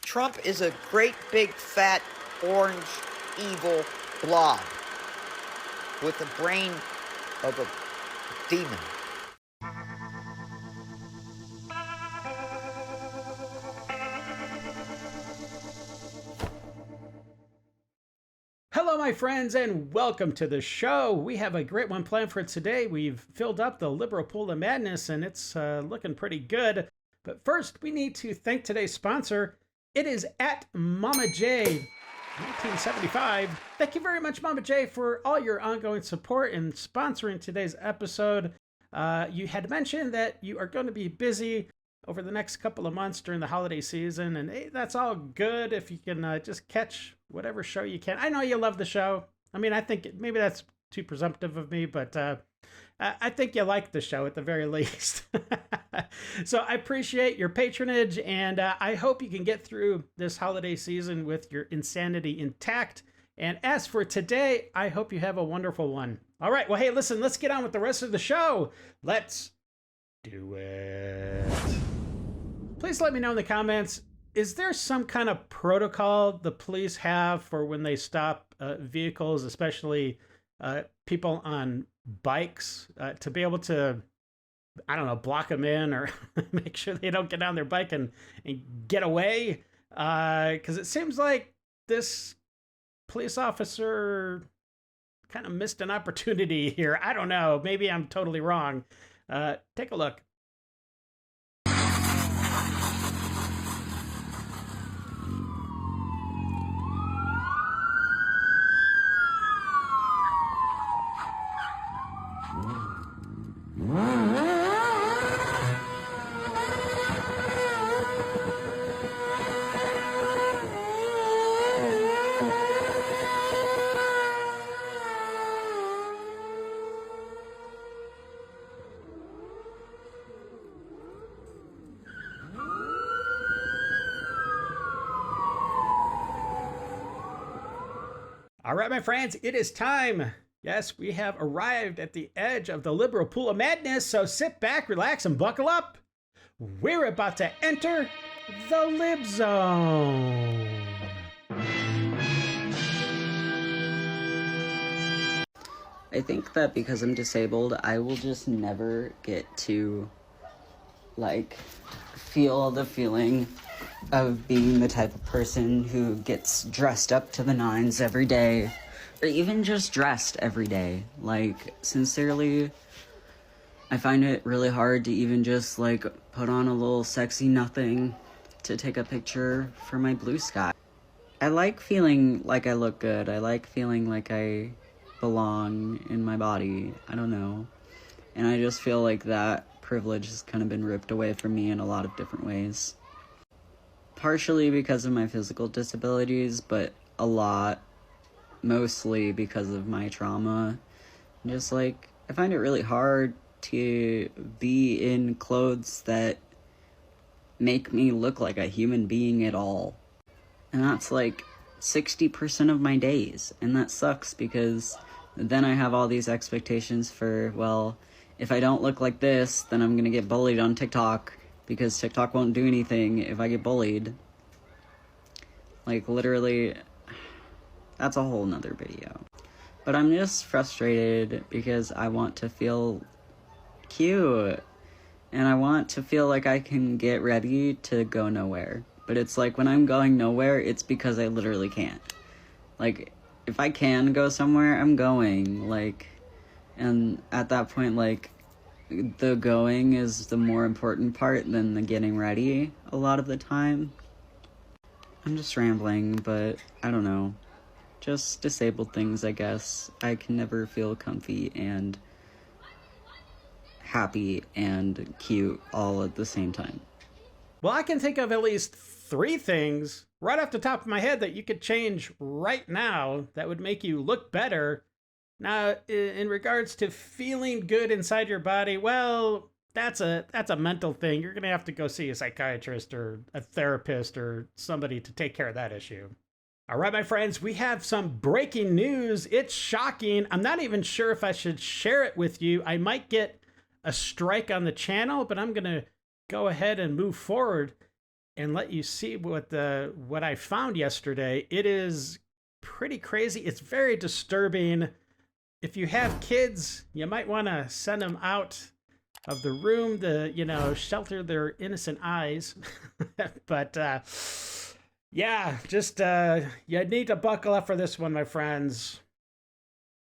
Trump is a great big fat orange evil blob with the brain of a demon. Hello, my friends, and welcome to the show. We have a great one planned for today. We've filled up the liberal pool of madness, and it's looking pretty good. But first, we need to thank today's sponsor. It is at Mama J 1975. Thank you very much, Mama J, for all your ongoing support and sponsoring today's episode. You had mentioned that you are going to be busy over the next couple of months during the holiday season, and hey, that's all good if you can just catch whatever show you can. I know you love the show. I mean, I think maybe that's too presumptive of me, but I think you like the show at the very least. So I appreciate your patronage, and I hope you can get through this holiday season with your insanity intact. And as for today, I hope you have a wonderful one. All right, well, hey, listen, let's get on with the rest of the show. Let's do it. Please let me know in the comments, is there some kind of protocol the police have for when they stop vehicles, especially people on bikes, to be able to, I don't know, block them in or make sure they don't get on their bike and get away? Because it seems like this police officer kind of missed an opportunity here. I don't know. Maybe I'm totally wrong. Take a look. All right, my friends, it is time. Yes, we have arrived at the edge of the liberal pool of madness, so sit back, relax, and buckle up. We're about to enter the Lib Zone. I think that because I'm disabled, I will just never get to, feel the feeling of being the type of person who gets dressed up to the nines every day, or even just dressed every day. Sincerely, I find it really hard to even just, put on a little sexy nothing to take a picture for my blue sky. I like feeling like I look good. I like feeling like I belong in my body. I don't know. And I just feel like that privilege has kind of been ripped away from me in a lot of different ways. Partially because of my physical disabilities, but mostly because of my trauma. Just I find it really hard to be in clothes that make me look like a human being at all. And that's 60% of my days. And that sucks because then I have all these expectations for, well, if I don't look like this, then I'm gonna get bullied on TikTok, because TikTok won't do anything if I get bullied. Literally, that's a whole nother video. But I'm just frustrated because I want to feel cute. And I want to feel like I can get ready to go nowhere. But it's when I'm going nowhere, it's because I literally can't. If I can go somewhere, I'm going. And at that point, the going is the more important part than the getting ready a lot of the time. I'm just rambling, but I don't know. Just disabled things, I guess. I can never feel comfy and happy and cute all at the same time. Well, I can think of at least 3 things right off the top of my head that you could change right now that would make you look better. Now, in regards to feeling good inside your body, well, that's a mental thing. You're going to have to go see a psychiatrist or a therapist or somebody to take care of that issue. All right, my friends, we have some breaking news. It's shocking. I'm not even sure if I should share it with you. I might get a strike on the channel, but I'm going to go ahead and move forward. and let you see what I found yesterday. It is pretty crazy. It's very disturbing. If you have kids, you might want to send them out of the room to, shelter their innocent eyes. But yeah, just you need to buckle up for this one, my friends.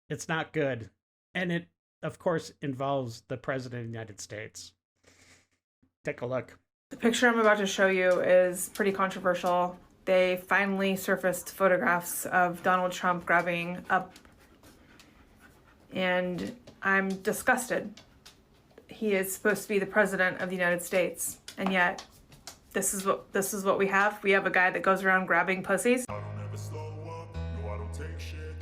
It's not good. And it, of course, involves the President of the United States. Take a look. The picture I'm about to show you is pretty controversial. They finally surfaced photographs of Donald Trump grabbing up, and I'm disgusted. He is supposed to be the President of the United States, and yet this is what we have. We have a guy that goes around grabbing pussies. I don't ever slow up, no, I don't take shit.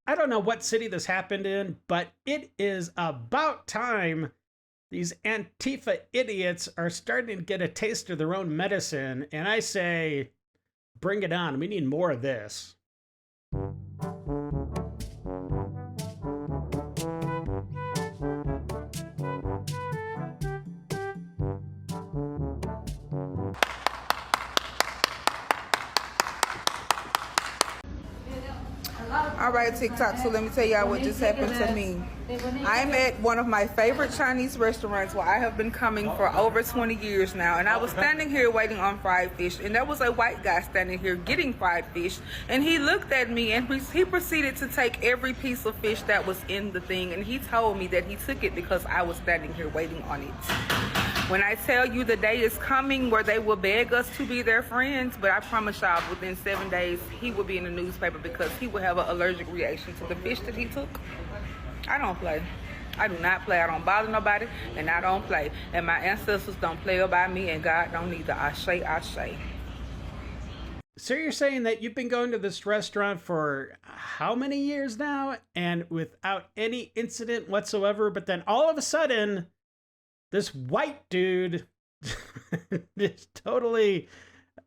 I don't know what city this happened in, but it is about time these Antifa idiots are starting to get a taste of their own medicine. And I say, bring it on. We need more of this. All right, TikTok, so let me tell y'all what just happened to me. I'm at one of my favorite Chinese restaurants where I have been coming for over 20 years now, and I was standing here waiting on fried fish, and there was a white guy standing here getting fried fish, and he looked at me and he proceeded to take every piece of fish that was in the thing, and he told me that he took it because I was standing here waiting on it. When I tell you the day is coming where they will beg us to be their friends, but I promise y'all within 7 days he will be in the newspaper because he will have an allergic reaction to the fish that he took. I don't play. I do not play. I don't bother nobody, and I don't play. And my ancestors don't play about me, and God don't either. Ashe, ashe. So you're saying that you've been going to this restaurant for how many years now, and without any incident whatsoever, but then all of a sudden, this white dude is totally...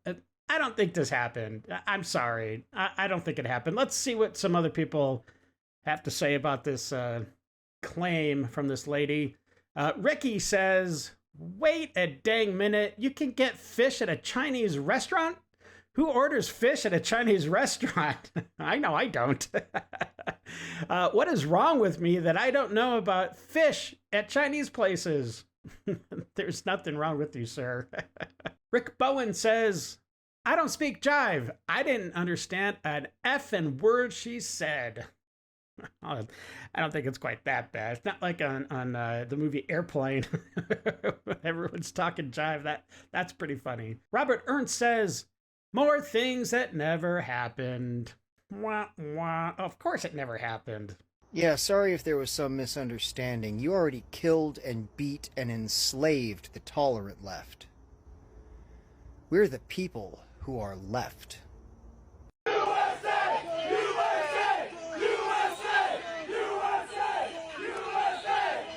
I don't think this happened. I'm sorry. I don't think it happened. Let's see what some other people have to say about this claim from this lady. Ricky says, wait a dang minute. You can get fish at a Chinese restaurant? Who orders fish at a Chinese restaurant? I know I don't. What is wrong with me that I don't know about fish at Chinese places? There's nothing wrong with you, sir. Rick Bowen says, I don't speak jive. I didn't understand an effing word she said. I don't think it's quite that bad. It's not like on the movie Airplane. Everyone's talking jive. That's pretty funny. Robert Ernst says, more things that never happened. Wah, wah. Of course it never happened. Yeah, sorry if there was some misunderstanding. You already killed and beat and enslaved the tolerant left. We're the people who are left.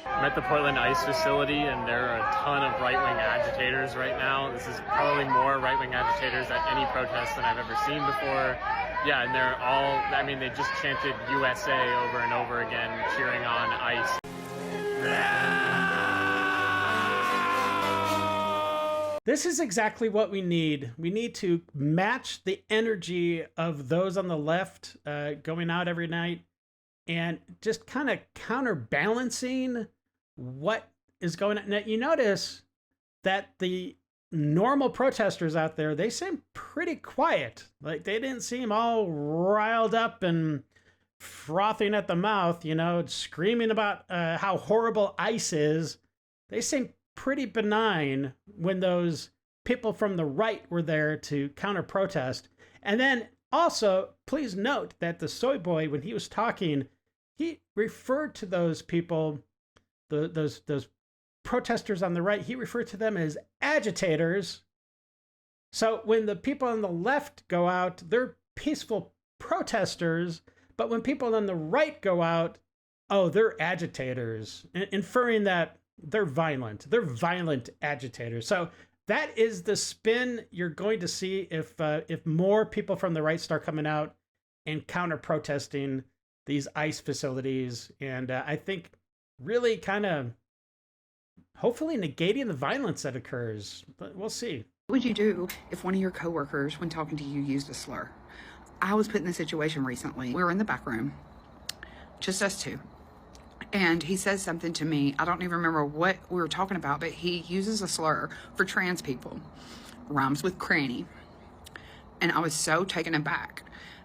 I'm at the Portland ICE facility, and there are a ton of right-wing agitators right now. This is probably more right-wing agitators at any protest than I've ever seen before. Yeah, and they're all, I mean, they just chanted USA over and over again, cheering on ICE. This is exactly what we need. We need to match the energy of those on the left going out every night and just kind of counterbalancing what is going on. Now, you notice that the normal protesters out there, they seem pretty quiet. Like, they didn't seem all riled up and frothing at the mouth, screaming about how horrible ICE is. They seem pretty benign when those people from the right were there to counter-protest. And then also, please note that the soy boy, when he was talking, he referred to those people, those protesters on the right, he referred to them as agitators. So when the people on the left go out, they're peaceful protesters, but when people on the right go out, oh, they're agitators, inferring that they're violent agitators. So that is the spin you're going to see if more people from the right start coming out. and counter protesting these ICE facilities. And I think really kind of hopefully negating the violence that occurs. But we'll see. What would you do if one of your coworkers, when talking to you, used a slur? I was put in a situation recently. We were in the back room, just us two. And he says something to me. I don't even remember what we were talking about, but he uses a slur for trans people. Rhymes with cranny. And I was so taken aback.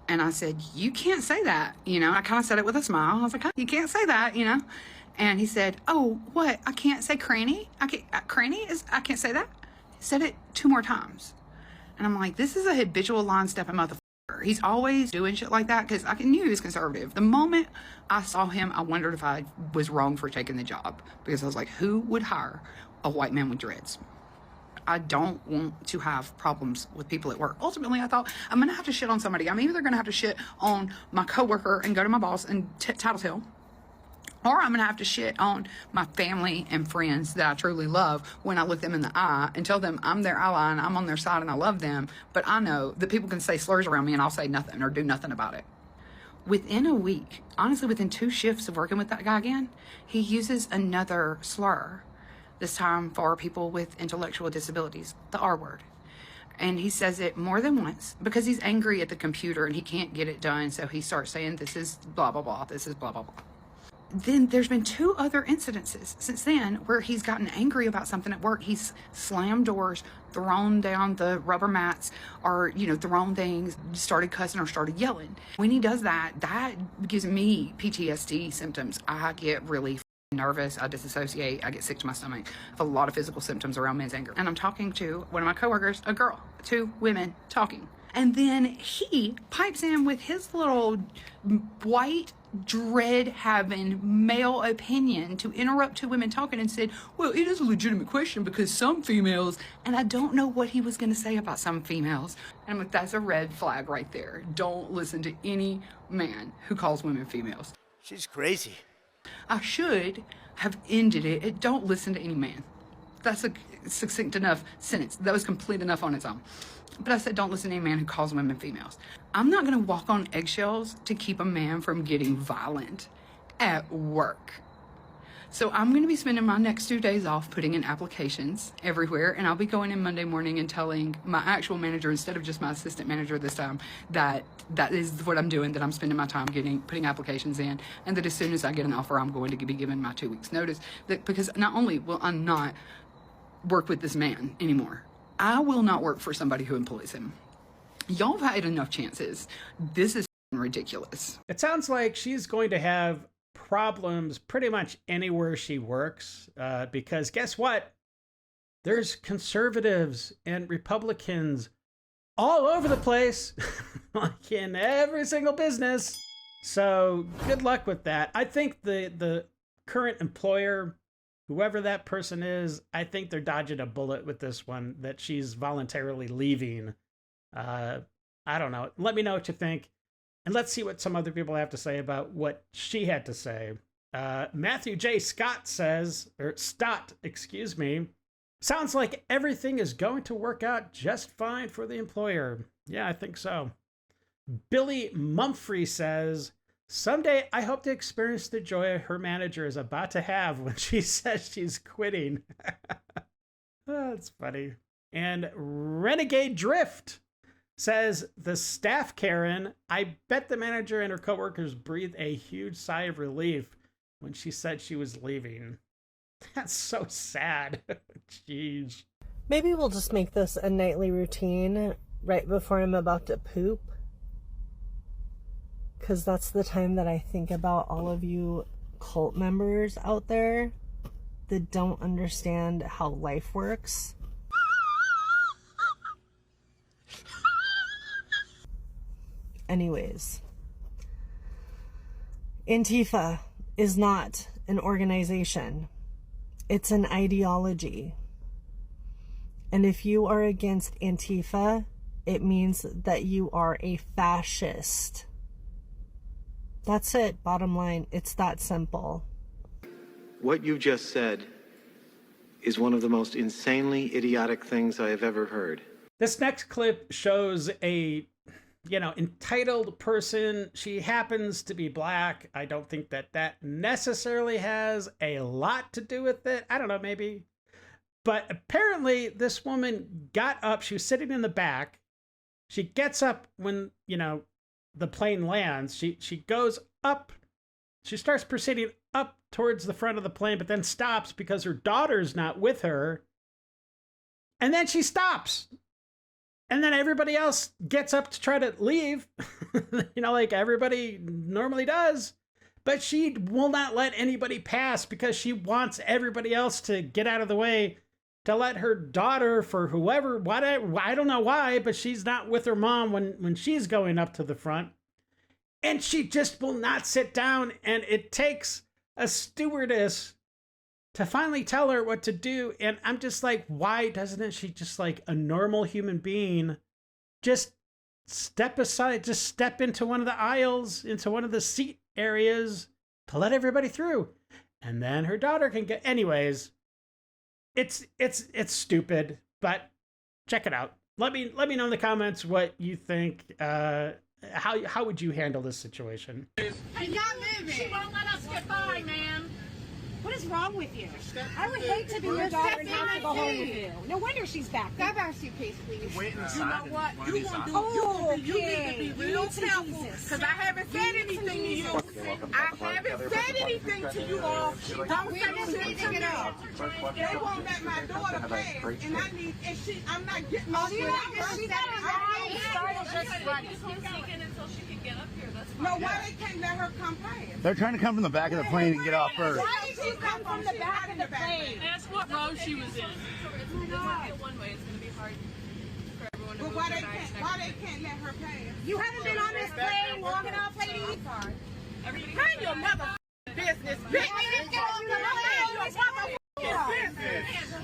And I said, you can't say that. You know, I kind of said it with a smile. I was like, you can't say that, you know. And he said, oh, what? I can't say cranny? I can't say that? He said it 2 more times. And I'm like, this is a habitual line stepping motherfucker. He's always doing shit like that because I knew he was conservative. The moment I saw him, I wondered if I was wrong for taking the job because I was like, who would hire a white man with dreads? I don't want to have problems with people at work. Ultimately, I thought I'm going to have to shit on somebody. I'm either going to have to shit on my coworker and go to my boss and tattletale, or I'm going to have to shit on my family and friends that I truly love when I look them in the eye and tell them I'm their ally and I'm on their side and I love them. But I know that people can say slurs around me and I'll say nothing or do nothing about it. Within a week, honestly, within 2 shifts of working with that guy again, he uses another slur, this time for people with intellectual disabilities, the R word. And he says it more than once because he's angry at the computer and he can't get it done. So he starts saying, this is blah, blah, blah, this is blah, blah, blah. Then there's been 2 other incidences since then where he's gotten angry about something at work. He's slammed doors, thrown down the rubber mats, or, you know, thrown things, started cussing or started yelling. When he does that, that gives me PTSD symptoms. I get really nervous, I disassociate, I get sick to my stomach. I have a lot of physical symptoms around men's anger. And I'm talking to one of my coworkers, a girl, 2 women talking. And then he pipes in with his little white dread having male opinion to interrupt 2 women talking and said, well, it is a legitimate question because some females, and I don't know what he was going to say about some females. And I'm like, that's a red flag right there. Don't listen to any man who calls women females. She's crazy. I should have ended it at don't listen to any man. That's a succinct enough sentence. That was complete enough on its own. But I said, don't listen to any man who calls women females. I'm not going to walk on eggshells to keep a man from getting violent at work. So I'm going to be spending my next 2 days off putting in applications everywhere. And I'll be going in Monday morning and telling my actual manager, instead of just my assistant manager this time, that is what I'm doing, that I'm spending my time putting applications in. And that as soon as I get an offer, I'm going to be given my 2 weeks notice. Because not only will I not work with this man anymore, I will not work for somebody who employs him. Y'all have had enough chances. This is ridiculous. It sounds like she's going to have problems pretty much anywhere she works, because guess what? There's conservatives and Republicans all over the place, like in every single business. So good luck with that. I think the current employer, whoever that person is, I think they're dodging a bullet with this one, that she's voluntarily leaving. I don't know. Let me know what you think. And let's see what some other people have to say about what she had to say. Matthew J. Scott says, or Stott, excuse me, sounds like everything is going to work out just fine for the employer. Yeah, I think so. Billy Mumphrey says, someday I hope to experience the joy her manager is about to have when she says she's quitting. That's funny. And Renegade Drift says, the staff Karen, I bet the manager and her coworkers breathed a huge sigh of relief when she said she was leaving. That's so sad. Jeez. Maybe we'll just make this a nightly routine right before I'm about to poop. Because that's the time that I think about all of you cult members out there that don't understand how life works. Anyways, Antifa is not an organization. It's an ideology. And if you are against Antifa, it means that you are a fascist. That's it, bottom line. It's that simple. What you just said is one of the most insanely idiotic things I have ever heard. This next clip shows a entitled person. She happens to be black. I don't think that necessarily has a lot to do with it. I don't know, maybe. But apparently this woman got up. She was sitting in the back. She gets up when, the plane lands. She goes up. She starts proceeding up towards the front of the plane, but then stops because her daughter's not with her. And then she stops. And then everybody else gets up to try to leave, like everybody normally does. But she will not let anybody pass because she wants everybody else to get out of the way to let her daughter, for whoever, whatever, I don't know why, but she's not with her mom when she's going up to the front. And she just will not sit down. And it takes a stewardess to finally tell her what to do. And I'm just like, why doesn't she just like a normal human being just step aside, just step into one of the aisles, into one of the seat areas to let everybody through? And then her daughter can get, anyways, it's stupid, but check it out. Let me know in the comments what you think. How would you handle this situation? She's not moving. She won't let us get by, man. What is wrong with you? I would hate to be your daughter and have to go home with you. No wonder she's back. Grab our suitcase, please. Wait inside. You know what? You want to do. You need to be real careful because I haven't said anything to you. I haven't said anything to you all. Don't say anything to me. They won't let my daughter pass, and I'm not getting off with No, why they can't let her come pass? They're trying to come from the back of the plane and get off first. Why did she come from the back of the plane? That's what row she was in. It's going to be one way. It's going to be hard for everyone to move. But why they can't let her pass? You haven't been on this plane long enough, lady? Mind your mother business, bitch.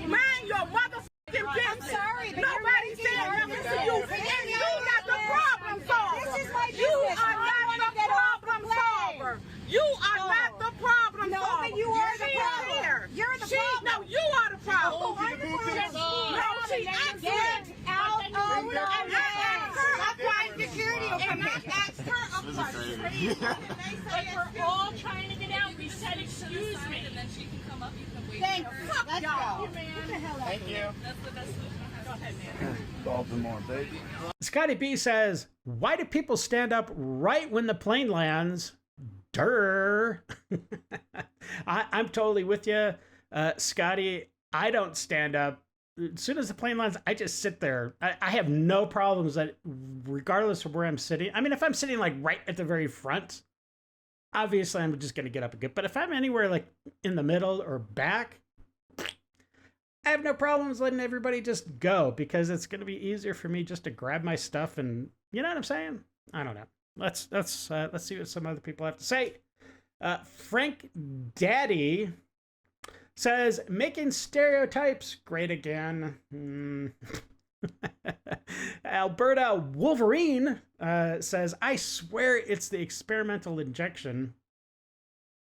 Mind your motherfucking business. I'm sorry, but nobody said nothing to you, and you got the problem solver. This is my business. You are not the problem solver. You are not the problem solver. No, but you are the problem. You're the problem. No, you are the problem. Oh, I'm the problem. No, she asked Get out of the and I asked her a question. Security will And come I in. asked her a question. But we're all trying to get out. We said, excuse me. And then she can come up. You can wait. Thanks. Let's go. Get the hell out. Thank you. That's the best solution. Go ahead, man. Baltimore, baby. Scotty B says, why do people stand up right when the plane lands? Durr. I'm totally with you, Scotty. I don't stand up. As soon as the plane lands, I just sit there. I have no problems that, regardless of where I'm sitting. I mean, if I'm sitting like right at the very front, obviously I'm just going to get up and get. But if I'm anywhere like in the middle or back, I have no problems letting everybody just go because it's going to be easier for me just to grab my stuff and, you know what I'm saying? I don't know. Let's see what some other people have to say. Frank Daddy says, making stereotypes great again. Alberta Wolverine says, I swear it's the experimental injection.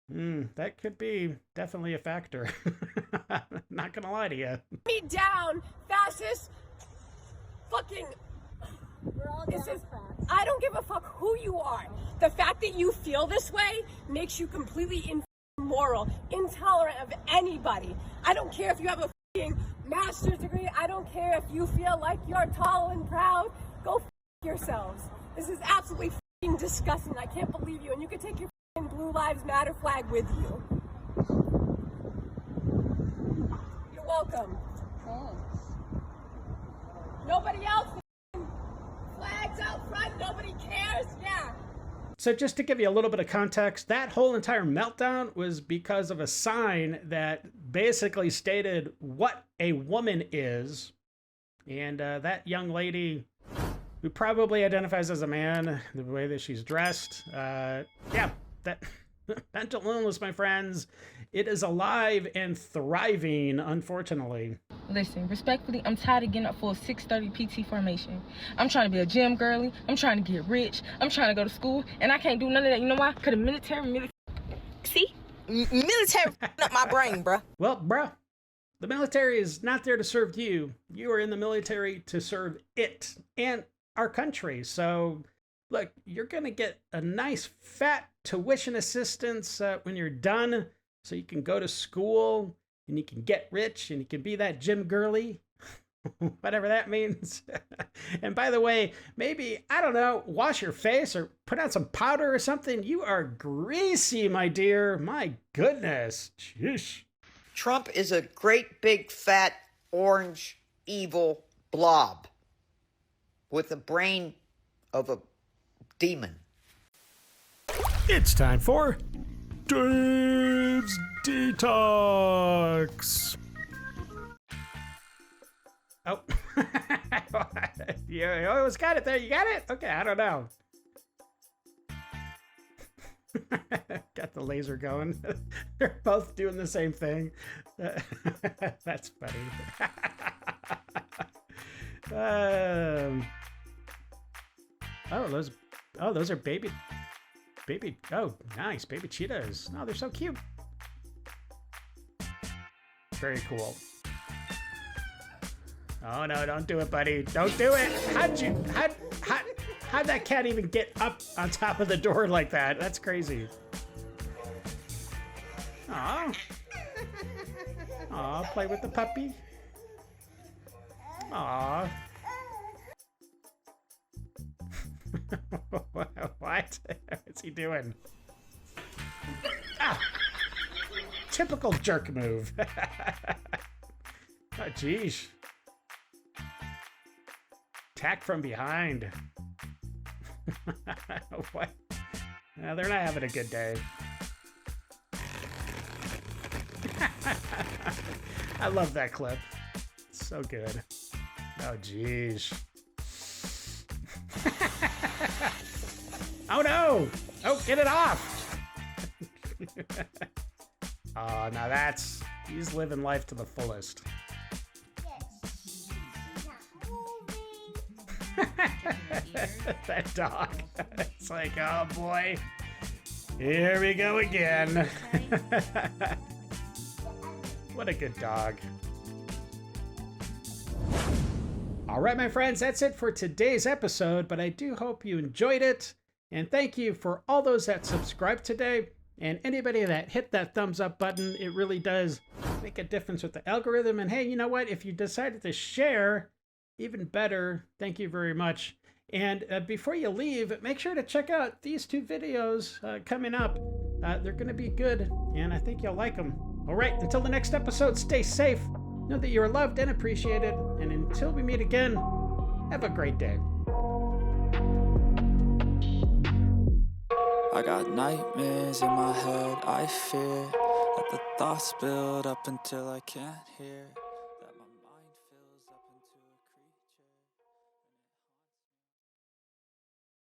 That could be definitely a factor. Not gonna lie to you. Me down, fascist, fucking. I don't give a fuck who you are. The fact that you feel this way makes you completely immoral, intolerant of anybody. I don't care if you have a fucking master's degree. I don't care if you feel like you're tall and proud. Go f yourselves. This is absolutely fucking disgusting. I can't believe you. And you can take your fucking Blue Lives Matter flag with you. You're welcome. Thanks. Nobody else. Flags out front, nobody cares, yeah. So just to give you a little bit of context, that whole entire meltdown was because of a sign that basically stated what a woman is. And that young lady, who probably identifies as a man, the way that she's dressed, yeah, that mental illness, my friends, it is alive and thriving, unfortunately. Listen, respectfully, I'm tired of getting up for a 6:30 PT formation. I'm trying to be a gym girly. I'm trying to get rich. I'm trying to go to school, and I can't do none of that. You know why? Because the military... See? Military up my brain, bruh. Well, bruh, the military is not there to serve you. You are in the military to serve it and our country. So Look, you're going to get a nice fat tuition assistance when you're done, so you can go to school and you can get rich and you can be that gym girly, whatever that means. And by the way, maybe, I don't know, wash your face or put on some powder or something. You are greasy, my dear. My goodness. Sheesh. Trump is a great big fat orange evil blob with the brain of a demon. It's time for Dave's Detox. Oh, you almost got it there. You got it? Okay, I don't know. Got the laser going. They're both doing the same thing. That's funny. Those are baby. Oh, nice baby cheetahs. Oh, they're so cute. Very cool. Oh no, don't do it, buddy. Don't do it. How'd that cat even get up on top of the door like that? That's crazy. Aw. Aw, play with the puppy. Aw. What? What's he doing? Ah. Typical jerk move. Oh, geez. Attack from behind. What? No, they're not having a good day. I love that clip. It's so good. Oh, geez. Oh, no! Oh, get it off! Oh, now he's living life to the fullest. That dog. It's like, oh boy. Here we go again. What a good dog. All right, my friends, that's it for today's episode, but I do hope you enjoyed it. And thank you for all those that subscribed today. And anybody that hit that thumbs up button, it really does make a difference with the algorithm. And hey, you know what? If you decided to share, even better. Thank you very much. And before you leave, make sure to check out these two videos coming up. They're going to be good, and I think you'll like them. All right, until the next episode, stay safe. Know that you're loved and appreciated. And until we meet again, have a great day. I got nightmares in my head, I fear. Let the thoughts build up until I can't hear.